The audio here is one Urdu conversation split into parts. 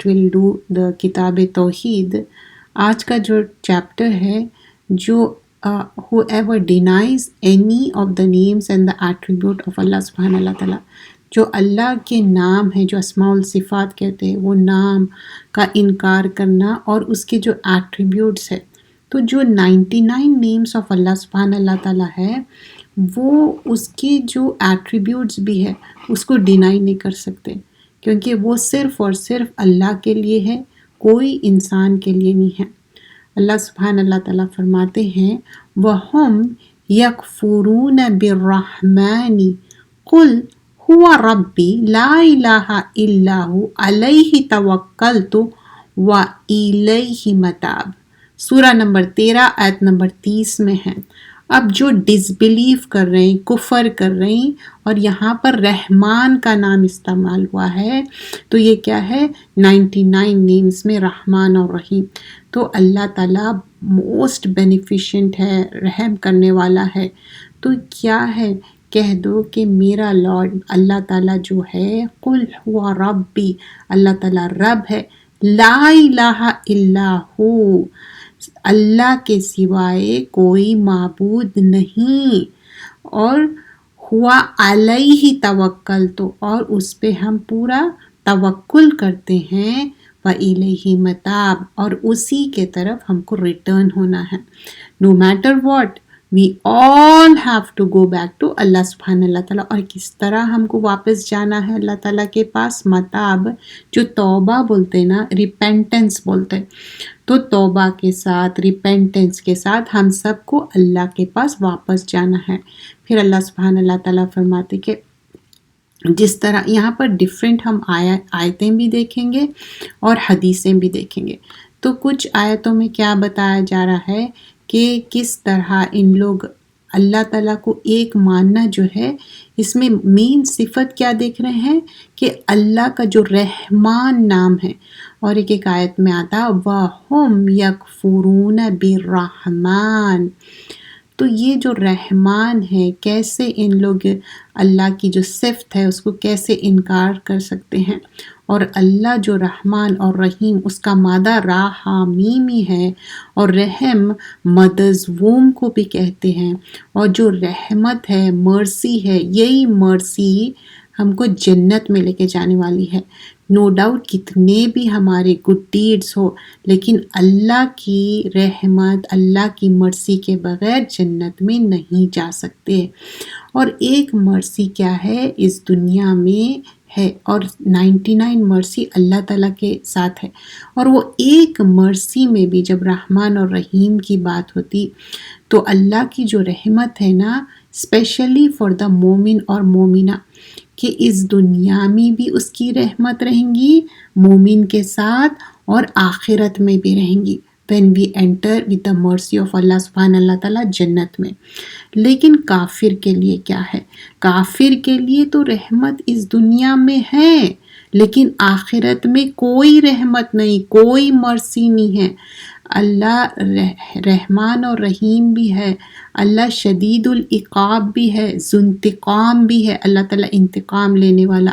نیکسٹ ول ڈو دا کتاب توحید. آج کا جو چیپٹر ہے جو whoever denies any of the names and the attribute of Allah سبحانہ اللہ تعالیٰ, جو اللہ کے نام ہے جو اسماء الصفات کہتے ہیں, وہ نام کا انکار کرنا اور اس کے جو ایٹریبیوٹس ہے. تو جو 99 نیمز آف اللہ سبحانہ اللہ تعالیٰ ہے وہ اس کے جو ایٹریبیوٹس بھی ہے اس کو ڈینائی نہیں کر سکتے, کیونکہ وہ صرف اور صرف اللہ کے لیے ہے, کوئی انسان کے لیے نہیں ہے. اللہ سبحانہ اللہ تعالیٰ فرماتے ہیں وَهُمْ يَكْفُرُونَ بِالرَّحْمَنِ قُلْ هُوَ رَبِّي لَا إِلَهَ إِلَّا هُوَ عَلَيْهِ تَوَكَّلْتُ وَإِلَيْهِ مَتَابِ. سورہ نمبر 13 آیت نمبر 30 میں ہے. اب جو ڈس بلیو کر رہے ہیں, کفر کر رہے ہیں, اور یہاں پر رحمان کا نام استعمال ہوا ہے, تو یہ کیا ہے 99 نیمز میں رحمان اور رحیم. تو اللہ تعالیٰ موسٹ بینیفیشنٹ ہے, رحم کرنے والا ہے. تو کیا ہے, کہہ دو کہ میرا لارڈ اللہ تعالیٰ جو ہے قل ہوا ربی, اللہ تعالیٰ رب ہے, لا الہ الا ہو, اللہ کے سوائے کوئی معبود نہیں, اور ہوا علیہ توکل تو, اور اس پہ ہم پورا توکل کرتے ہیں, وَإِلَيْهِ مَتَابِ, اور اسی کے طرف ہم کو ریٹرن ہونا ہے. No matter what we all have to go back to اللہ سبحانہ اللہ تعالیٰ. اور کس طرح ہم کو واپس جانا ہے اللہ تعالیٰ کے پاس؟ متاب, جو توبہ بولتے نا, ریپینٹنس بولتے. تو توبہ کے ساتھ, ریپینٹنس کے ساتھ ہم سب کو اللہ کے پاس واپس جانا ہے. پھر اللہ سبحانہ اللہ تعالیٰ فرماتے کہ جس طرح یہاں پر ڈیفرنٹ ہم آیتیں بھی دیکھیں گے اور حدیثیں بھی دیکھیں گے. تو کچھ آیتوں میں کیا بتایا جا رہا ہے کہ کس طرح ان لوگ اللہ تعالیٰ کو ایک ماننا جو ہے, اس میں مین صفت کیا دیکھ رہے ہیں کہ اللہ کا جو رحمان نام ہے, اور ایک آیت میں آتا وَهُمْ يَكْفُرُونَ بِالرَّحْمَنِ. تو یہ جو رحمان ہے, کیسے ان لوگ اللہ کی جو صفت ہے اس کو کیسے انکار کر سکتے ہیں؟ اور اللہ جو رحمان اور رحیم, اس کا مادہ راحمیمی ہے, اور رحم مدرز ووم کو بھی کہتے ہیں, اور جو رحمت ہے, مرسی ہے, یہی مرسی ہم کو جنت میں لے کے جانے والی ہے. نو ڈاؤٹ کتنے بھی ہمارے گڈ ڈیڈز ہو, لیکن اللہ کی رحمت, اللہ کی مرسی کے بغیر جنت میں نہیں جا سکتے. اور ایک مرسی کیا ہے اس دنیا میں ہے, اور 99 مرسی اللہ تعالیٰ کے ساتھ ہے. اور وہ ایک مرسی میں بھی جب رحمان اور رحیم کی بات ہوتی, تو اللہ کی جو رحمت ہے نا, اسپیشلی فار دا مومن اور مومنہ, کہ اس دنیا میں بھی اس کی رحمت رہیں گی مومن کے ساتھ, اور آخرت میں بھی رہیں گی when we enter with the mercy of Allah سبحانہ اللہ تعالیٰ جنت میں. لیکن کافر کے لیے کیا ہے؟ کافر کے لیے تو رحمت اس دنیا میں ہے, لیکن آخرت میں کوئی رحمت نہیں, کوئی مرسی نہیں ہے. اللہ رحمان اور رحیم بھی ہے, اللہ شدید العقاب بھی ہے, ذو انتقام بھی ہے, اللہ تعالیٰ انتقام لینے والا.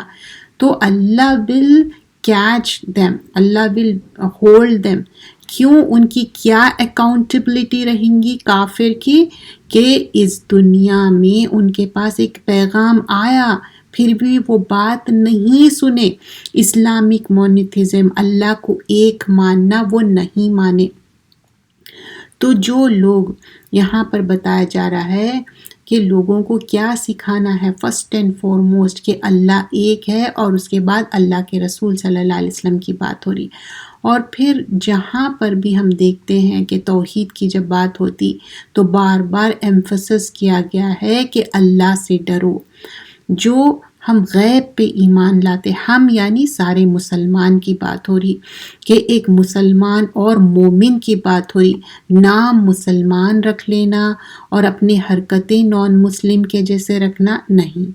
تو اللہ will catch them, Allah will hold them. کیوں؟ ان کی کیا اکاؤنٹیبلٹی رہیں گی کافر کی, کہ اس دنیا میں ان کے پاس ایک پیغام آیا, پھر بھی وہ بات نہیں سنے. اسلامک مونوتھیزم, اللہ کو ایک ماننا, وہ نہیں مانے. تو جو لوگ یہاں پر بتایا جا رہا ہے کہ لوگوں کو کیا سکھانا ہے, فرسٹ اینڈ فارموسٹ کہ اللہ ایک ہے, اور اس کے بعد اللہ کے رسول صلی اللہ علیہ وسلم کی بات ہو رہی. اور پھر جہاں پر بھی ہم دیکھتے ہیں کہ توحید کی جب بات ہوتی تو بار بار ایمفسس کیا گیا ہے کہ اللہ سے ڈرو. جو ہم غیب پہ ایمان لاتے, ہم یعنی سارے مسلمان کی بات ہو رہی, کہ ایک مسلمان اور مومن کی بات ہو رہی. نام مسلمان رکھ لینا اور اپنی حرکتیں نان مسلم کے جیسے رکھنا نہیں.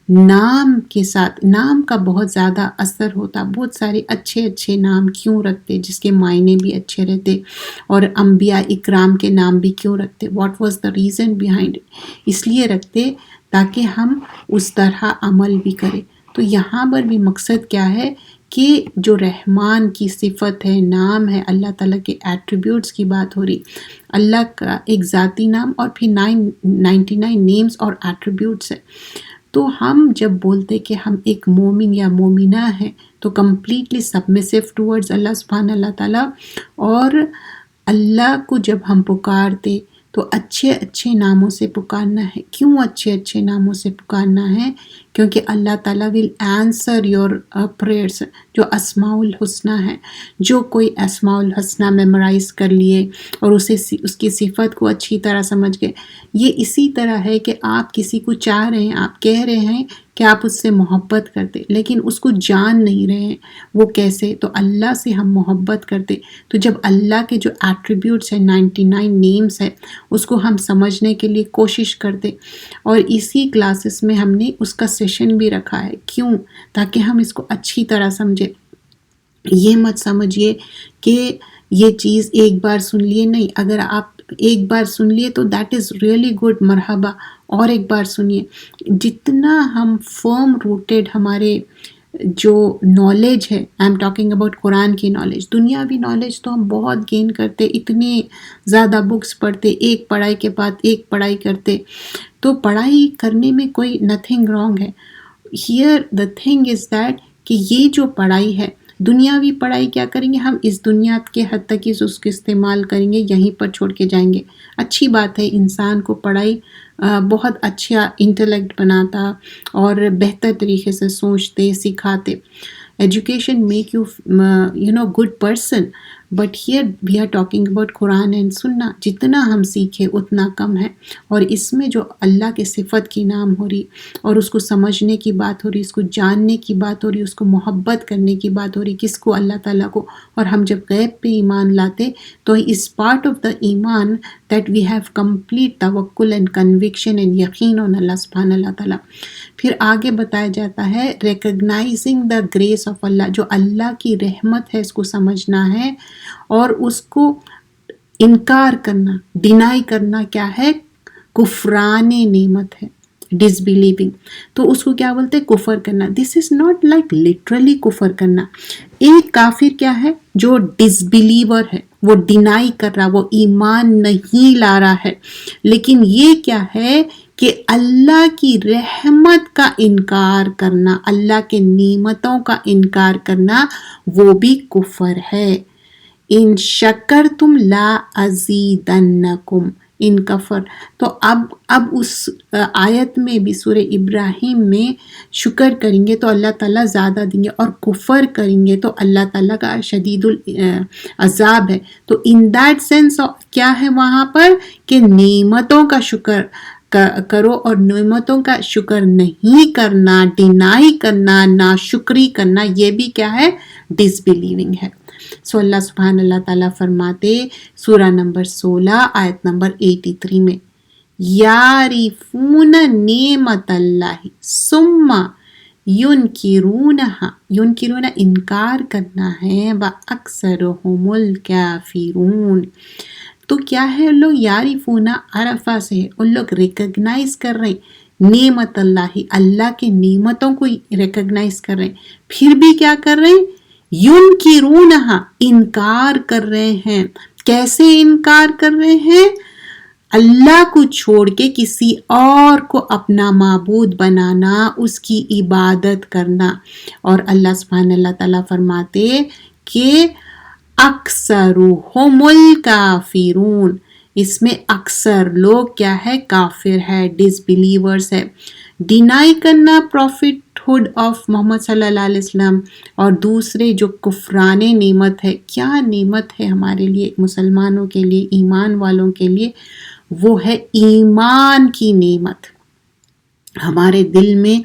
نام کے ساتھ, نام کا بہت زیادہ اثر ہوتا. بہت سارے اچھے اچھے نام کیوں رکھتے جس کے معنی بھی اچھے رہتے, اور انبیاء اکرام کے نام بھی کیوں رکھتے؟ What was the reason behind it? اس لیے رکھتے تاکہ ہم اس طرح عمل بھی کریں. تو یہاں پر بھی مقصد کیا ہے کہ جو رحمان کی صفت ہے، نام ہے، اللہ تعالیٰ کے ایٹریبیوٹس کی بات ہو رہی، اللہ کا ایک ذاتی نام اور پھر 99 نیمز اور ایٹریبیوٹس ہے. تو ہم جب بولتے کہ ہم ایک مومن یا مومنہ ہیں تو کمپلیٹلی سبمسیو ٹورڈز اللہ سبحانہ اللہ تعالیٰ، اور اللہ کو جب ہم پکارتے تو اچھے اچھے ناموں سے پکارنا ہے. کیوں اچھے اچھے ناموں سے پکارنا ہے؟ کیونکہ اللہ تعالیٰ ول آنسر یور پریئرس. جو اسماء الحسنہ ہیں، جو کوئی اسماء الحسنہ میمورائز کر لیے اور اس کی صفت کو اچھی طرح سمجھ گئے، یہ اسی طرح ہے کہ آپ کسی کو چاہ رہے ہیں، آپ کہہ رہے ہیں کہ آپ اس سے محبت کرتے، لیکن اس کو جان نہیں رہے ہیں وہ کیسے. تو اللہ سے ہم محبت کرتے، تو جب اللہ کے جو ایٹریبیوٹس ہیں، 99 نیمز ہے، اس کو ہم سمجھنے کے لیے کوشش کرتے. اور اسی کلاسز میں ہم نے اس کا سیشن بھی رکھا ہے. کیوں؟ تاکہ ہم اس کو اچھی طرح سمجھے. یہ مت سمجھیے کہ یہ چیز ایک بار سن لیے، نہیں، اگر آپ ایک بار سن لیے تو دیٹ از ریئلی گڈ، مرحبا، اور ایک بار سنیے. جتنا ہم فرم روٹیڈ ہمارے جو نالج ہے، آئی ایم ٹاکنگ اباؤٹ قرآن کی نالج، دنیاوی نالج تو ہم بہت گین کرتے، اتنے زیادہ بکس پڑھتے، ایک پڑھائی کے بعد ایک پڑھائی کرتے. تو پڑھائی کرنے میں کوئی نتھنگ رانگ ہے. Here the thing is that کہ یہ جو پڑھائی ہے، دنیاوی پڑھائی کیا کریں گے ہم، اس دنیا کے حد تک اس کو استعمال کریں گے، یہیں پر چھوڑ کے جائیں گے. اچھی بات ہے، انسان کو پڑھائی بہت اچھا انٹلیکٹ بناتا اور بہتر طریقے سے سوچتے، سکھاتے. Education make you good person. But here we are talking about Quran and سننا. جتنا ہم سیکھیں اتنا کم ہے. اور اس میں جو اللہ کے صفت کی نام ہو رہی اور اس کو سمجھنے کی بات ہو رہی، اس کو جاننے کی بات ہو رہی، اس کو محبت کرنے کی بات ہو رہی. کس کو؟ اللہ تعالیٰ کو. اور ہم جب غیب پہ ایمان لاتے تو اس پارٹ آف دا ایمان دیٹ وی ہیو کمپلیٹ توکل اینڈ کنوکشن اینڈ یقین آن اللہ سبحانہ اللہ تعالیٰ. پھر آگے بتایا جاتا ہے ریکگنائزنگ دا گریس آف اللہ. جو اللہ کی رحمت ہے اس کو سمجھنا ہے، اور اس کو انکار کرنا، ڈینائی کرنا کیا ہے؟ کفران نعمت ہے، ڈس بلیونگ. تو اس کو کیا بولتے ہیں؟ کفر کرنا. دس از ناٹ لائک لٹرلی کفر کرنا. ایک کافر کیا ہے؟ جو ڈس بلیور ہے، وہ ڈینائی کر رہا، وہ ایمان نہیں لا رہا ہے. لیکن یہ کیا ہے کہ اللہ کی رحمت کا انکار کرنا، اللہ کے نعمتوں کا انکار کرنا، وہ بھی کفر ہے. ان شکرتم لا ازیدنکم ان کفر. تو اب اس آیت میں بھی سورہ ابراہیم میں شکر کریں گے تو اللہ تعالیٰ زیادہ دیں گے، اور کفر کریں گے تو اللہ تعالیٰ کا شدید العذاب ہے. تو ان دیٹ سینس کیا ہے وہاں پر کہ نعمتوں کا شکر کرو، اور نعمتوں کا شکر نہیں کرنا، ڈینائی کرنا، ناشکری کرنا، یہ بھی کیا ہے؟ ڈس بلیونگ ہے. سو اللہ سبحانہ اللہ تعالیٰ فرماتے سورہ نمبر 16 آیت نمبر 83 میں، یعرفون نعمت اللہ ثم ینکرونہا. ینکرون انکار کرنا ہے، وَأَكْثَرُهُمُ الْكَافِرُونَ. تو کیا ہے؟ ان لوگ یعرفون، عرفہ سے ہے، ان لوگ ریکگنائز کر رہے ہیں نعمت اللہ، اللہ کے نعمتوں کو ریکگنائز کر رہے ہیں، پھر بھی کیا کر رہے ہیں؟ ینکرونہا، انکار کر رہے ہیں. کیسے انکار کر رہے ہیں؟ اللہ کو چھوڑ کے کسی اور کو اپنا معبود بنانا، اس کی عبادت کرنا. اور اللہ سبحانہ اللہ تعالیٰ فرماتے کہ اکثرہم الکافرون، اس میں اکثر لوگ کیا ہے؟ کافر ہے، ڈس بلیورز ہے. ڈینائی کرنا پروفٹ ہوڈ آف محمد صلی اللہ علیہ وسلم، اور دوسرے جو کفران نعمت ہے. کیا نعمت ہے ہمارے لیے، مسلمانوں کے لیے، ایمان والوں کے لیے؟ وہ ہے ایمان کی نعمت. ہمارے دل میں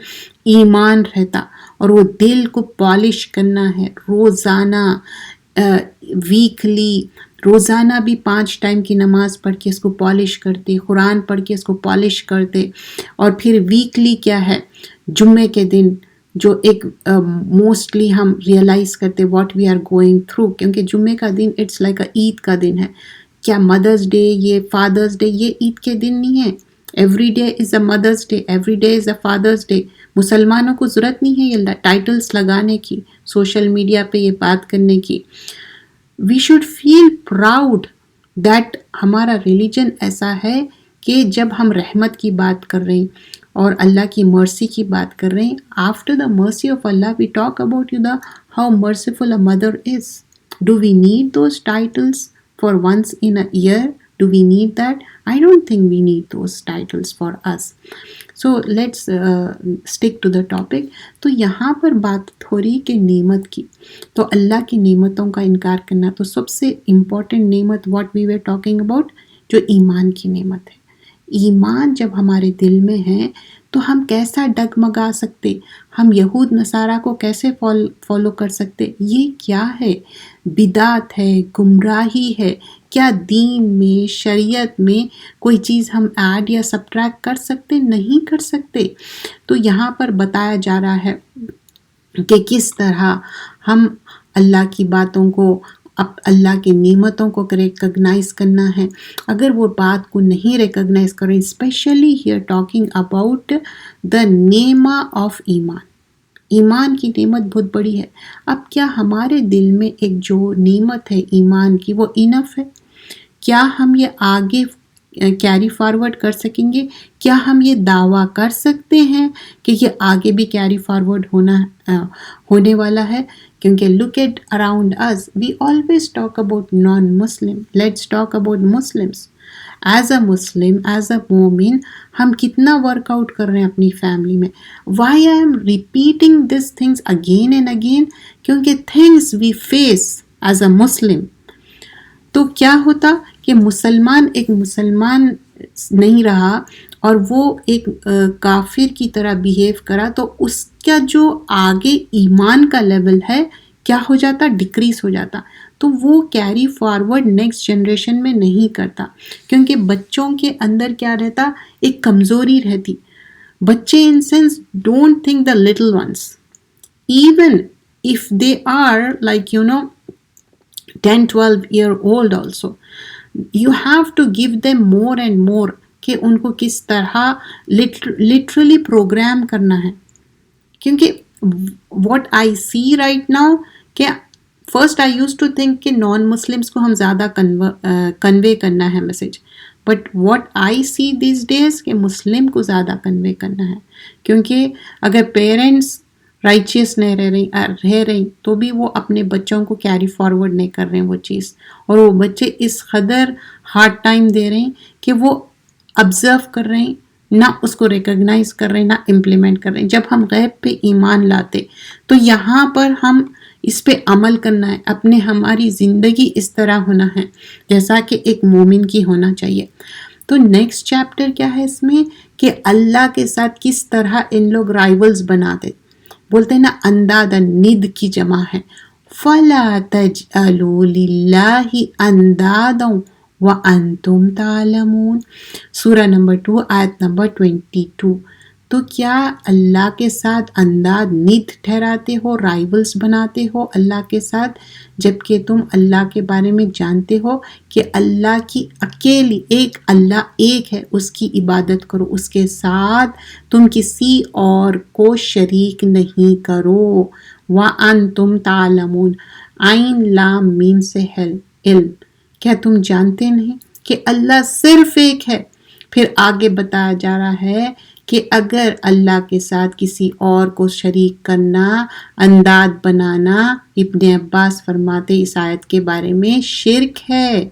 ایمان رہتا، اور وہ دل کو پالش کرنا ہے روزانہ، ویکلی، روزانہ بھی 5 ٹائم کی نماز پڑھ کے اس کو پالش کرتے، قرآن پڑھ کے اس کو پالش کرتے. اور پھر ویکلی کیا ہے؟ جمعے کے دن جو ایک موسٹلی ہم ریئلائز کرتے what we are going through, کیونکہ جمعے کا دن اٹس لائک عید کا دن ہے. کیا مدرس ڈے، یہ فادرس ڈے، یہ عید کے دن نہیں ہے. Every day is a mother's day, every day is a father's day. مسلمانوں کو ضرورت نہیں ہے یہ ٹائٹلز لگانے کی. سوشل میڈیا پہ یہ بات کرنے کی. We should feel proud that ہمارا ریلیجن ایسا ہے کہ جب ہم رحمت کی بات کر رہے ہیں اور اللہ کی مرسی کی بات کر رہے ہیں, after the mercy of Allah we talk about you the how merciful a mother is. Do we need those titles for once in a year? Do we need that? I don't think we need those titles for us. So let's stick to the topic. تو یہاں پر بات ہو رہی کہ نعمت کی, تو اللہ کی نعمتوں کا انکار کرنا. تو سب سے امپورٹنٹ نعمت what we were talking about, جو ایمان کی نعمت ہے. ایمان جب ہمارے دل میں ہے تو ہم کیسا ڈگمگا سکتے, ہم یہود نصارہ کو کیسے فالو کر سکتے؟ یہ کیا ہے؟ بدعت ہے, گمراہی ہے. کیا دین میں, شریعت میں کوئی چیز ہم ایڈ یا سبٹریکٹ کر سکتے؟ نہیں کر سکتے. تو یہاں پر بتایا جا رہا ہے کہ کس طرح ہم اللہ کی باتوں کو, اب اللہ کی نعمتوں کو ریکگنائز کرنا ہے. اگر وہ بات کو نہیں ریکگنائز کریں, especially here talking about the نعمہ آف ایمان. ایمان کی نعمت بہت بڑی ہے. اب کیا ہمارے دل میں ایک جو نعمت ہے ایمان کی, وہ انف ہے؟ کیا ہم یہ آگے کیری فارورڈ کر سکیں گے؟ کیا ہم یہ دعویٰ کر سکتے ہیں کہ یہ آگے بھی کیری فارورڈ ہونے والا ہے؟ کیونکہ look at around us, we always talk about non-Muslim. Let's talk about Muslims. As a Muslim, as a مومن, ہم کتنا ورک آؤٹ کر رہے ہیں اپنی فیملی میں. Why I am repeating these things again and again? کیونکہ things we face as a Muslim. تو کیا ہوتا کہ مسلمان ایک مسلمان نہیں رہا اور وہ ایک کافر کی طرح بیہیو کرا, تو اس کا جو آگے ایمان کا لیول ہے کیا ہو جاتا؟ ڈکریز ہو جاتا. تو وہ کیری فارورڈ نیکسٹ جنریشن میں نہیں کرتا, کیونکہ بچوں کے اندر کیا رہتا؟ ایک کمزوری رہتی. بچے in sense don't think the little ones, even if they are like 10-12 year old also, you have to give them more and more کہ ان کو کس طرح literally پروگرام کرنا ہے. کیونکہ what I see right now کہ first I used to think کہ نان مسلمس کو ہم زیادہ کنوے کرنا ہے message, but what I see these days کہ مسلم کو زیادہ کنوے کرنا ہے. کیونکہ اگر پیرنٹس رائچیس نہیں رہ رہی تو بھی وہ اپنے بچوں کو کیری فارورڈ نہیں کر رہے ہیں وہ چیز, اور وہ بچے اس قدر ہارڈ ٹائم دے رہے ہیں کہ وہ آبزرو کر رہے ہیں, نہ اس کو ریکگنائز کر رہے ہیں, نہ امپلیمنٹ کر رہے ہیں. جب ہم غیب پہ ایمان لاتے تو یہاں پر ہم اس پہ عمل کرنا ہے, ہماری زندگی اس طرح ہونا ہے جیسا کہ ایک مومن کی ہونا چاہیے. تو نیکسٹ چیپٹر کیا ہے اس میں کہ اللہ کے ساتھ کس طرح ان لوگ رائیولز بناتے, بولتے ہیں نا اندادا, ند کی جمع ہے. فَلَا تَجْعَلُوا لِلَّهِ أَنْدَادًا وَأَنْتُمْ تَعْلَمُونَ, سورہ نمبر 2 آیت نمبر 22. تو کیا اللہ کے ساتھ انداد ند ٹھہراتے ہو, رائیولز بناتے ہو اللہ کے ساتھ, جبکہ تم اللہ کے بارے میں جانتے ہو کہ اللہ کی اکیلی ایک اللہ ایک ہے, اس کی عبادت کرو, اس کے ساتھ تم کسی اور کو شریک نہیں کرو. وَأَنْتُمْ تَعْلَمُونَ, عین لام میم سے علم, کیا تم جانتے نہیں کہ اللہ صرف ایک ہے؟ پھر آگے بتایا جا رہا ہے کہ اگر اللہ کے ساتھ کسی اور کو شریک کرنا, انداد بنانا, ابن عباس فرماتے اس آیت کے بارے میں شرک ہے.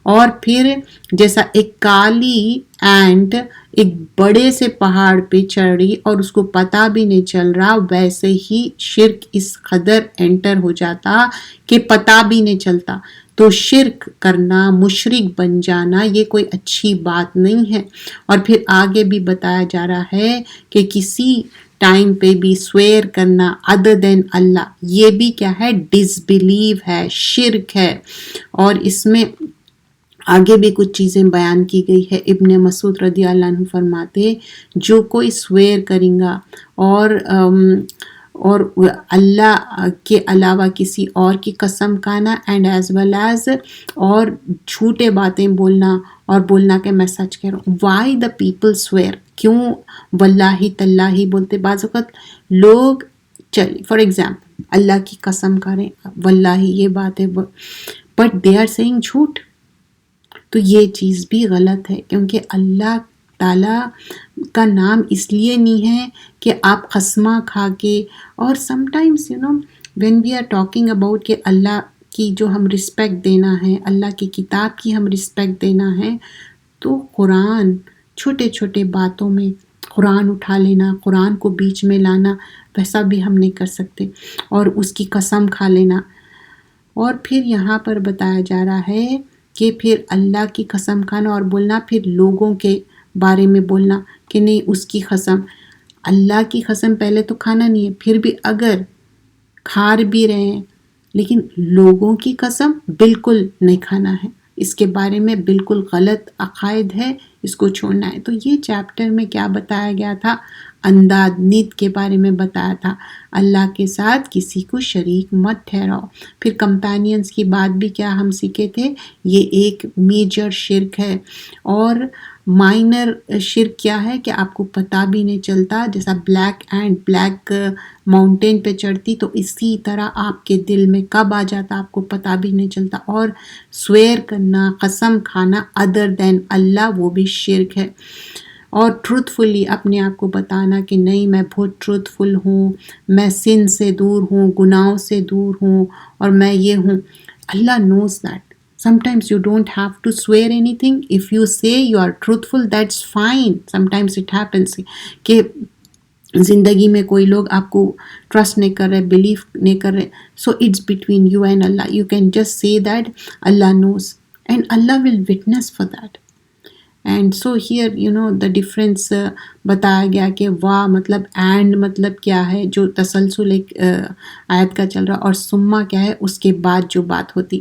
اور پھر جیسا ایک کالی اینٹ ایک بڑے سے پہاڑ پہ چڑھ رہی اور اس کو پتہ بھی نہیں چل رہا, ویسے ہی شرک اس قدر انٹر ہو جاتا کہ پتہ بھی نہیں چلتا. تو شرک کرنا, مشرک بن جانا, یہ کوئی اچھی بات نہیں ہے. اور پھر آگے بھی بتایا جا رہا ہے کہ کسی ٹائم پہ بھی سویئر کرنا ادر دین اللہ, یہ بھی کیا ہے؟ ڈس بلیو ہے, شرک ہے. اور اس میں آگے بھی کچھ چیزیں بیان کی گئی ہے. ابن مسعود رضی اللہ عنہ فرماتے جو کوئی سویئر کریں گا اور اللہ کے علاوہ کسی اور کی قسم کھانا, اینڈ ایز ویل ایز اور جھوٹے باتیں بولنا اور بولنا کہ میں سچ کہہ رہا ہوں. وائی دا پیپل سویئر, کیوں واللہ تاللہ بولتے؟ بعض اوقات لوگ فار ایگزامپل اللہ کی قسم کریں واللہ یہ بات ہے، بٹ دے آر سیئنگ جھوٹ. تو یہ چیز بھی غلط ہے، کیونکہ اللہ تعالیٰ کا نام اس لیے نہیں ہے کہ آپ قسمہ کھا کے. اور some times when we are talking about کہ اللہ کی جو ہم رسپیکٹ دینا ہے، اللہ کی کتاب کی ہم رسپیکٹ دینا ہے، تو قرآن چھوٹے چھوٹے باتوں میں قرآن اٹھا لینا، قرآن کو بیچ میں لانا، ویسا بھی ہم نہیں کر سکتے، اور اس کی قسم کھا لینا. اور پھر یہاں پر بتایا جا رہا ہے کہ پھر اللہ کی قسم کھانا اور بولنا، پھر لوگوں کے بارے میں بولنا کہ نہیں اس کی قسم. اللہ کی قسم پہلے تو کھانا نہیں ہے، پھر بھی اگر کھا بھی رہے ہیں لیکن لوگوں کی قسم بالکل نہیں کھانا ہے، اس کے بارے میں بالکل غلط عقائد ہے، اس کو چھوڑنا ہے. تو یہ چیپٹر میں کیا بتایا گیا تھا؟ انداد نیت کے بارے میں بتایا تھا، اللہ کے ساتھ کسی کو شریک مت ٹھہراؤ. پھر کمپینینز کی بات بھی کیا ہم سیکھے تھے، یہ ایک میجر شرک ہے. اور مائنر شرک کیا ہے کہ آپ کو پتہ بھی نہیں چلتا، جیسا بلیک اینٹ بلیک ماؤنٹین پہ چڑھتی تو اسی طرح آپ کے دل میں کب آ جاتا آپ کو پتہ بھی نہیں چلتا. اور سویر کرنا، قسم کھانا ادر دین اللہ، وہ بھی شرک ہے. اور ٹروتھ فلی اپنے آپ کو بتانا کہ نہیں میں بہت ٹروتھ فل ہوں، میں سن سے دور ہوں، گناہوں سے دور ہوں، اور میں یہ ہوں. اللہ knows that. Sometimes you don't have to swear anything. If you say you are truthful, that's fine. Sometimes it happens کہ زندگی میں کوئی لوگ آپ کو ٹرسٹ نہیں کر رہے، بلیف نہیں کر رہے، so it's between you and Allah. You can just say that Allah knows and Allah will witness for that. And so here the difference بتایا گیا کہ واہ مطلب اینڈ مطلب کیا ہے، جو تسلسل ایک آیت کا چل رہا، اور سما کیا ہے اس کے بعد جو بات ہوتی.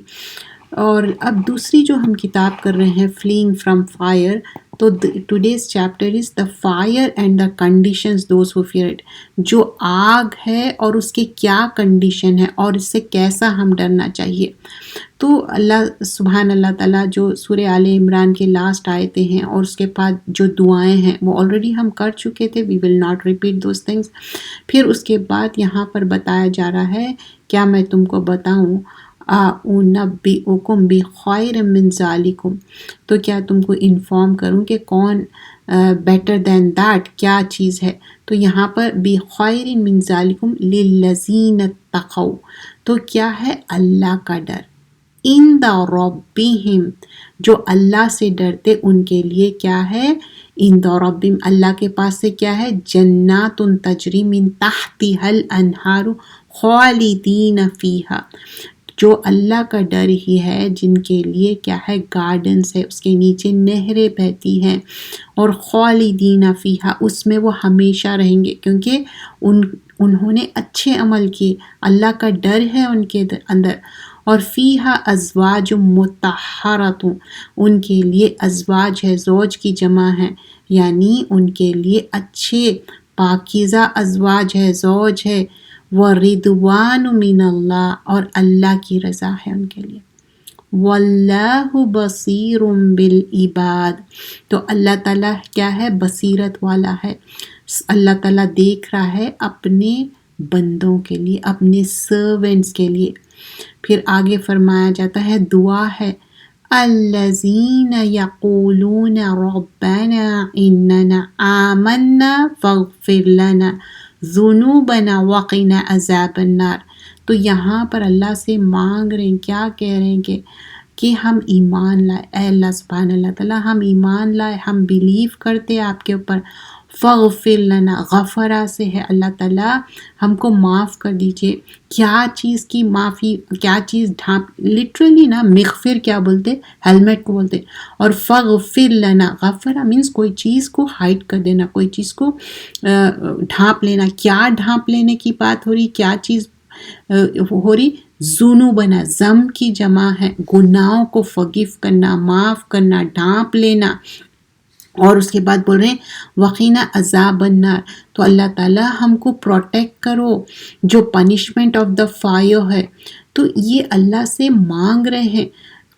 اور اب دوسری جو ہم کتاب کر رہے ہیں فلینگ فرام فائر، تو today's chapter is the fire and the conditions those who fear it. جو آگ ہے اور اس کے کیا کنڈیشن ہے اور اس سے کیسا ہم ڈرنا چاہیے. تو اللہ سبحان اللہ تعالیٰ جو سورہ آل عمران کے لاسٹ آیتیں ہیں اور اس کے بعد جو دعائیں ہیں وہ آلریڈی ہم کر چکے تھے، we will not repeat those things. پھر اس کے بعد یہاں پر بتایا جا رہا ہے، کیا میں تم کو بتاؤں اُنَبِّئُکُم بِخَیْرٍ مِّن ذَلِکُم، تو کیا تم کو انفارم کروں کہ کون بیٹر دین دیٹ کیا چیز ہے. تو یہاں پر بِخَیْرٍ مِّن ذَلِکُم لِلَّذِینَ اتَّقَوْا، تو کیا ہے اللہ کا ڈر. عِندَ رَبِّہِم، جو اللہ سے ڈرتے ان کے لیے کیا ہے، عِندَ رَبِّہِم اللہ کے پاس سے کیا ہے، جنات تجری من تحتها الانہار خالدین فیہا. جو اللہ کا ڈر ہی ہے جن کے لیے کیا ہے، گارڈنس ہے، اس کے نیچے نہریں بہتی ہیں، اور خالدین فیہا اس میں وہ ہمیشہ رہیں گے، کیونکہ انہوں نے اچھے عمل کیے، اللہ کا ڈر ہے ان کے اندر. اور فیہا ازواج مطہرۃ، ان کے لیے ازواج ہے، زوج کی جمع ہے، یعنی ان کے لیے اچھے پاکیزہ ازواج ہے، زوج ہے. وَرِضْوَانُ مِنَ اللَّهِ، اور اللہ کی رضا ہے ان کے لیے. وَاللَّهُ بَصِيرٌ بِالْعِبَادِ، تو اللہ تعالیٰ کیا ہے، بصیرت والا ہے. اللہ تعالیٰ دیکھ رہا ہے اپنے بندوں کے لیے، اپنے سرونٹس کے لیے. پھر آگے فرمایا جاتا ہے، دعا ہے، الَّذِينَ يَقُولُونَ رَبَّنَا إِنَّنَا آمَنَّا فَاغْفِرْ لَنَا ذُنُوبَنَا وَقِنَا عَذَابَ النَّارِ. تو یہاں پر اللہ سے مانگ رہے ہیں، کیا کہہ رہے ہیں کہ ہم ایمان لائے، اے اللہ سبحانہ اللہ تعالیٰ ہم ایمان لائے، ہم بلیو کرتے آپ کے اوپر. فَاغْفِرْ لَنَا، غفرہ سے ہے اللہ تعالیٰ، ہم کو معاف کر دیجئے. کیا چیز کی معافی، کیا چیز ڈھانپ، لٹرلی نا مغفر کیا بولتے، ہیلمٹ کو بولتے. اور فَاغْفِرْ لَنَا، غفرہ مینس کوئی چیز کو ہائڈ کر دینا، کوئی چیز کو ڈھانپ لینا. کیا ڈھانپ لینے کی بات ہو رہی، کیا چیز ہو رہی، ذنوبنا، ضم کی جمع ہے، گناہوں کو فگیو کرنا، معاف کرنا، ڈھانپ لینا. اور اس کے بعد بول رہے ہیں وقینا عذاب النار، تو اللہ تعالیٰ ہم کو پروٹیکٹ کرو جو پنشمنٹ آف دا فائر ہے. تو یہ اللہ سے مانگ رہے ہیں.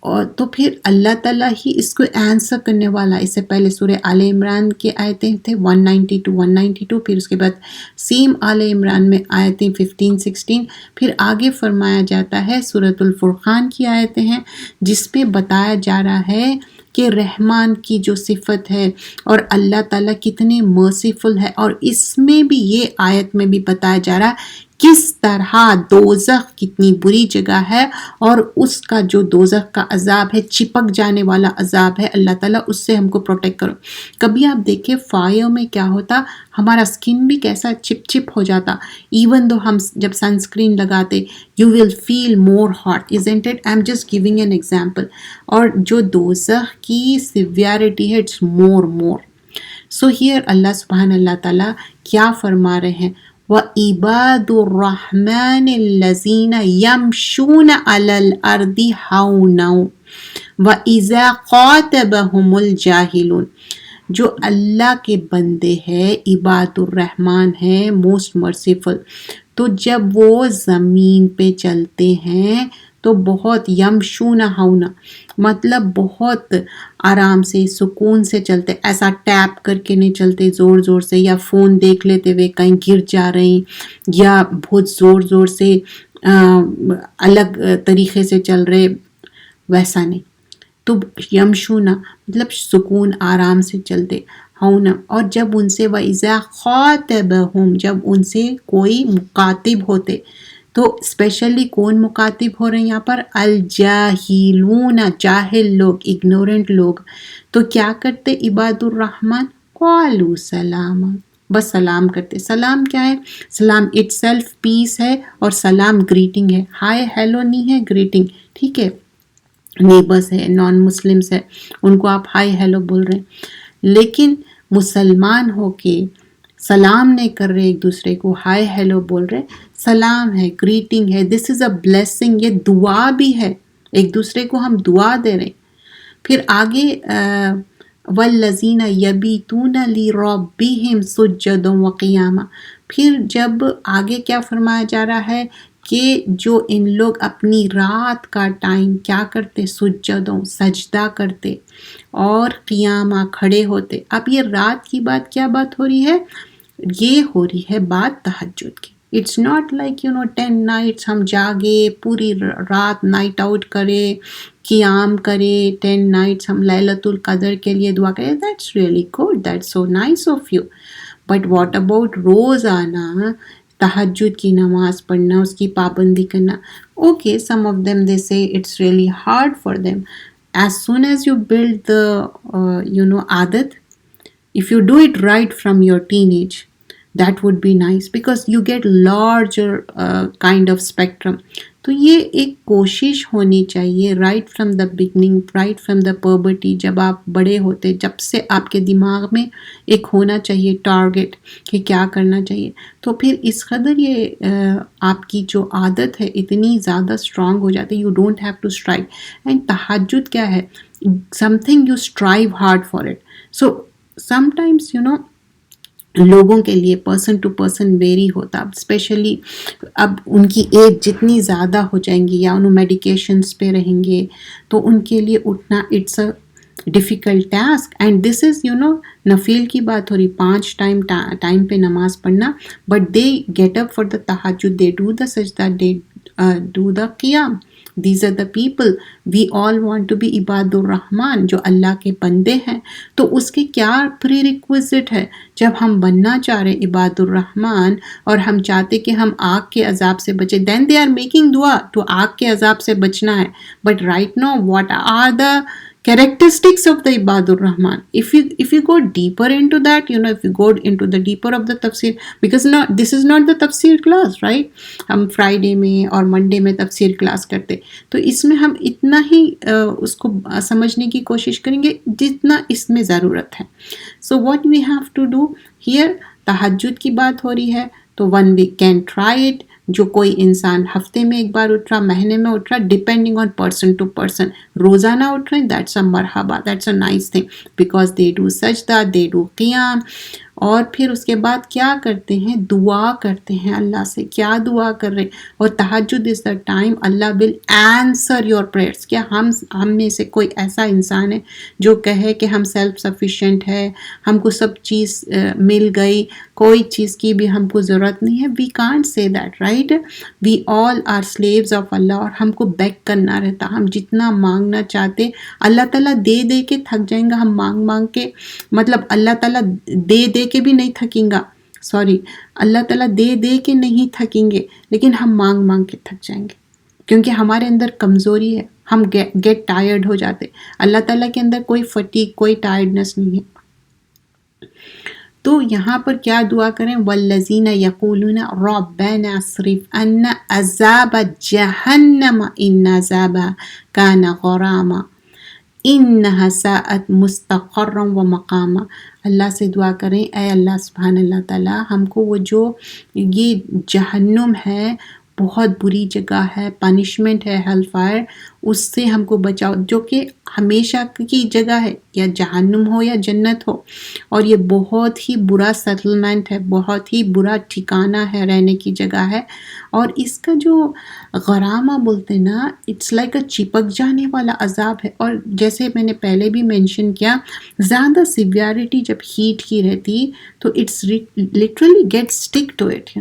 اور تو پھر اللہ تعالیٰ ہی اس کو آنسر کرنے والا. اس سے پہلے سورہ آل عمران کے آیتیں تھے 192 پھر اس کے بعد سیم آل عمران میں آیتیں 15 16. پھر آگے فرمایا جاتا ہے سورۃ الفرقان کی آیتیں ہیں جس میں بتایا جا رہا ہے کہ رحمان کی جو صفت ہے اور اللہ تعالیٰ کتنے مرسیفل ہے. اور اس میں بھی یہ آیت میں بھی بتایا جا رہا ہے کس طرح دوزخ کتنی بری جگہ ہے اور اس کا جو دوزخ کا عذاب ہے چپک جانے والا عذاب ہے. اللہ تعالیٰ اس سے ہم کو پروٹیکٹ کرو. کبھی آپ دیکھیں فائر میں کیا ہوتا, ہمارا اسکن بھی کیسا چپ چپ ہو جاتا, ایون دو ہم جب سن اسکرین لگاتے you will feel more hot, isn't it? I am just giving an example. اور جو دوزخ کی سیویرٹی ہے اٹس مور. سو ہیئر اللہ سبحانہ اللہ تعالیٰ کیا فرما رہے ہیں, وَعِبَادُ الرَّحْمَنِ الَّذِينَ يَمْشُونَ عَلَى الْأَرْضِ هَوْنًا وَإِذَا خَاطَبَهُمُ الْجَاهِلُونَ. جو اللہ کے بندے ہیں, عباد الرحمن ہے, موسٹ مرسیفل, تو جب وہ زمین پہ چلتے ہیں تو بہت یمشون ہونا مطلب بہت آرام سے سکون سے چلتے, ایسا ٹیپ کر کے نہیں چلتے زور زور سے, یا فون دیکھ لیتے ہوئے کہیں گر جا رہے ہیں, یا بہت زور زور سے الگ طریقے سے چل رہے, ویسا نہیں. تو یمشونا مطلب سکون آرام سے چلتے ہونا. اور جب ان سے وَإِذَا خَاطَبَهُمْ, جب ان سے کوئی مخاطب ہوتے, تو اسپیشلی کون مخاطب ہو رہے ہیں یہاں پر, الجاہلون, جاہل لوگ, اگنورنٹ لوگ, تو کیا کرتے عباد الرحمن, قالوا سلاما, بس سلام کرتے. سلام کیا ہے؟ سلام اٹ سیلف پیس ہے, اور سلام گریٹنگ ہے. ہائے ہیلو نہیں ہے, گریٹنگ. ٹھیک ہے, نیبرس ہے, نان مسلمس ہے, ان کو آپ ہائی ہیلو بول رہے ہیں, لیکن مسلمان ہو کے سلام نہیں کر رہے ایک دوسرے کو, ہائی ہیلو بول رہے. سلام ہے, گریٹنگ ہے, دس از اے بلیسنگ, یہ دعا بھی ہے, ایک دوسرے کو ہم دعا دے رہے. پھر آگے والذین یبیتون لربہم سجدا وقیاما, پھر جب آگے کیا فرمایا جا رہا ہے کہ جو ان لوگ اپنی رات کا ٹائم کیا کرتے, سجدوں سجدہ کرتے, اور قیامہ کھڑے ہوتے. اب یہ رات کی بات کیا بات ہو رہی ہے, یہ ہو رہی ہے بات تہجد کی. اٹس ناٹ لائک 10 نائٹس ہم جاگے پوری رات نائٹ آؤٹ کرے, قیام کرے, 10 نائٹس ہم لیلۃ القدر کے لیے دعا کرے. That's really good, that's so nice of you, but what about روزانہ تہجد کی نماز پڑھنا, اس کی پابندی کرنا. Okay, some of them they say it's really hard for them. As soon as you build the عادت, if you do it right from your teenage, that would be nice because you get larger kind of spectrum. تو یہ ایک کوشش ہونی چاہیے right from the beginning, right from the puberty, جب آپ بڑے ہوتے, جب سے آپ کے دماغ میں ایک ہونا چاہیے ٹارگٹ کہ کیا کرنا چاہیے. تو پھر اس قدر یہ آپ کی جو عادت ہے اتنی زیادہ اسٹرانگ ہو جاتی, you don't have to strive. And تہجد کیا ہے, something you strive hard for it. So sometimes لوگوں کے لیے پرسن ٹو پرسن ویری ہوتا, اسپیشلی اب ان کی ایج جتنی زیادہ ہو جائیں گی یا انہوں میڈیکیشنس پہ رہیں گے تو ان کے لیے اٹھنا it's a difficult task. And this is نفیل کی بات ہو رہی, 5 ٹائم پہ نماز پڑھنا, but they get up for the تہجد, دے ڈو دا سجدہ, دے ڈو دا قیام. These are the people. We all want to be عباد الرحمن, جو اللہ کے بندے ہیں. تو اس کے کیا پری ریکویزٹ ہے, جب ہم بننا چاہ رہے عباد الرحمن اور ہم چاہتے کہ ہم آگ کے عذاب سے بچے, then they are making dua تو آگ کے عذاب سے بچنا ہے. But right now what are the characteristics of the عباد الرحمن? If you go deeper into that, if you go into the deeper of the tafsir, because this is not the tafsir class, right? ہم فرائیڈے میں اور منڈے میں تفسیر کلاس کرتے, تو اس میں ہم اتنا ہی اس کو سمجھنے کی کوشش کریں گے جتنا اس میں ضرورت ہے. So what we have to do here, تہجد کی بات ہو رہی ہے تو one we can try it. جو کوئی انسان ہفتے میں ایک بار اٹھ رہا, مہینے میں اٹھ رہا, depending on person to person, روزانہ اٹھ رہے ہیں, دیٹس اے مرحبا, that's a nice thing, because they do سجدہ, دے ڈو قیام. اور پھر اس کے بعد کیا کرتے ہیں؟ دعا کرتے ہیں اللہ سے. کیا دعا کر رہے؟ اور تہجد از دا ٹائم اللہ ول آنسر یور پریئرس. کیا ہم میں سے کوئی ایسا انسان ہے جو کہے کہ ہم سیلف سفیشینٹ ہے، ہم کو سب چیز مل گئی، کوئی چیز کی بھی ہم کو ضرورت نہیں ہے؟ We can't say that, right? We all are slaves of اللہ. اور ہم کو بیک کرنا رہتا. ہم جتنا مانگنا چاہتے اللہ تعالیٰ دے دے کے تھک جائیں گا. ہم مانگ مانگ کے، مطلب اللہ تعالیٰ دے دے کے بھی نہیں تھکیں گا، اللہ تعالیٰ دے دے کے نہیں تھکیں گے، لیکن ہم مانگ مانگ کے تھک جائیں گے، کیونکہ ہمارے اندر کمزوری ہے. ہم گیٹ ٹائرڈ ہو جاتے. اللہ تعالیٰ کے اندر کوئی فٹیگ، کوئی ٹائرڈنس نہیں ہے. تو یہاں پر کیا دعا کریں؟ والذین یقولون ربنا اصرف عنا عذاب جہنم ان عذابها کان غراما انها ساءت مستقرا و مقاما. اللہ سے دعا کریں، اے اللہ سبحان اللہ تعالیٰ، ہم کو وہ جو یہ جہنم ہے، بہت بری جگہ ہے، پنشمنٹ ہے، ہیل فائر، اس سے ہم کو بچاؤ، جو کہ ہمیشہ کی جگہ ہے، یا جہنم ہو یا جنت ہو. اور یہ بہت ہی برا سیٹلمنٹ ہے، بہت ہی برا ٹھکانہ ہے، رہنے کی جگہ ہے. اور اس کا جو غرامہ بولتے نا، اٹس لائک اے چپک جانے والا عذاب ہے. اور جیسے میں نے پہلے بھی مینشن کیا، زیادہ سیویرٹی جب ہیٹ کی رہتی تو it's literally get stick to it,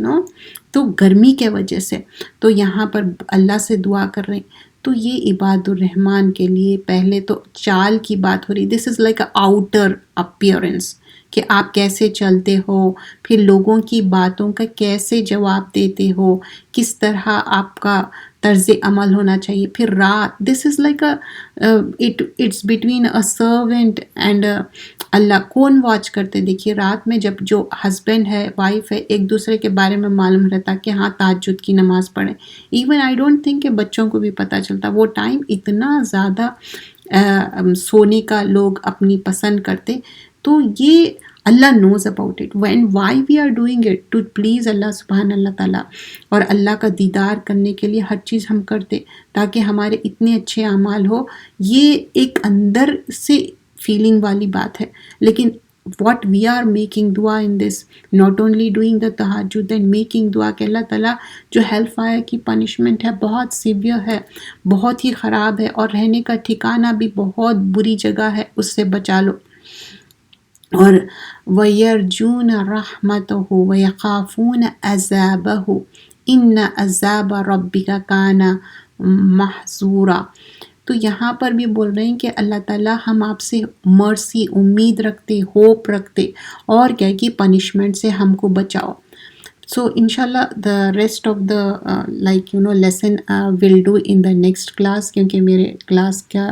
تو گرمی کے وجہ سے. تو یہاں پر اللہ سے دعا کر رہے ہیں. تو یہ عباد الرحمن کے لیے پہلے تو چال کی بات ہو رہی. This is like a outer appearance, کہ آپ کیسے چلتے ہو، پھر لوگوں کی باتوں کا کیسے جواب دیتے ہو، کس طرح آپ کا طرز عمل ہونا چاہیے. پھر رات، this is like it's between a servant and اللہ. کون واچ کرتے؟ دیکھیے رات میں جب جو ہسبینڈ ہے، وائف ہے، ایک دوسرے کے بارے میں معلوم رہتا کہ ہاں تہجد کی نماز پڑھیں. ایون آئی ڈونٹ تھنک کہ بچوں کو بھی پتہ چلتا. وہ ٹائم اتنا زیادہ سونے کا لوگ اپنی پسند کرتے. تو یہ اللہ knows about it. Why we are doing it? To please اللہ سبحان اللہ تعالیٰ، اور اللہ کا دیدار کرنے کے لیے ہر چیز ہم کرتے تاکہ ہمارے اتنے اچھے اعمال ہو. یہ ایک اندر سے فیلنگ والی بات ہے. لیکن what we are making dua in this, not only doing the tahajjud and making dua کہ اللہ تعالیٰ جو ہیل فائر کی پنشمنٹ ہے بہت سیویئر ہے، بہت ہی خراب ہے، اور رہنے کا ٹھکانہ بھی بہت بری جگہ ہے، اس سے بچا لو. اور وَيَرْجُونَ رَحْمَتَهُ وَيَخَافُونَ عَذَابَهُ إِنَّ عَذَابَ رَبِّكَ كَانَ مَحْذُورًا. تو یہاں پر بھی بول رہے ہیں کہ اللہ تعالیٰ ہم آپ سے مرسی، امید رکھتے، ہوپ رکھتے، اور کیا کہ پنشمنٹ سے ہم کو بچاؤ. سو انشاءاللہ the rest of the lesson will do in the next class، کیونکہ میرے کلاس کا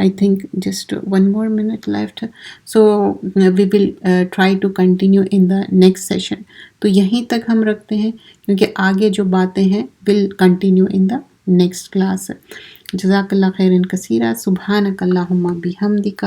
I think just 1 more minute left. So we will try to continue in the next session. تو یہیں تک ہم رکھتے ہیں، کیونکہ آگے جو باتیں ہیں will continue in the next class. جزاک اللہ خیرن کثیرہ. سبحانک اللہم بحمدک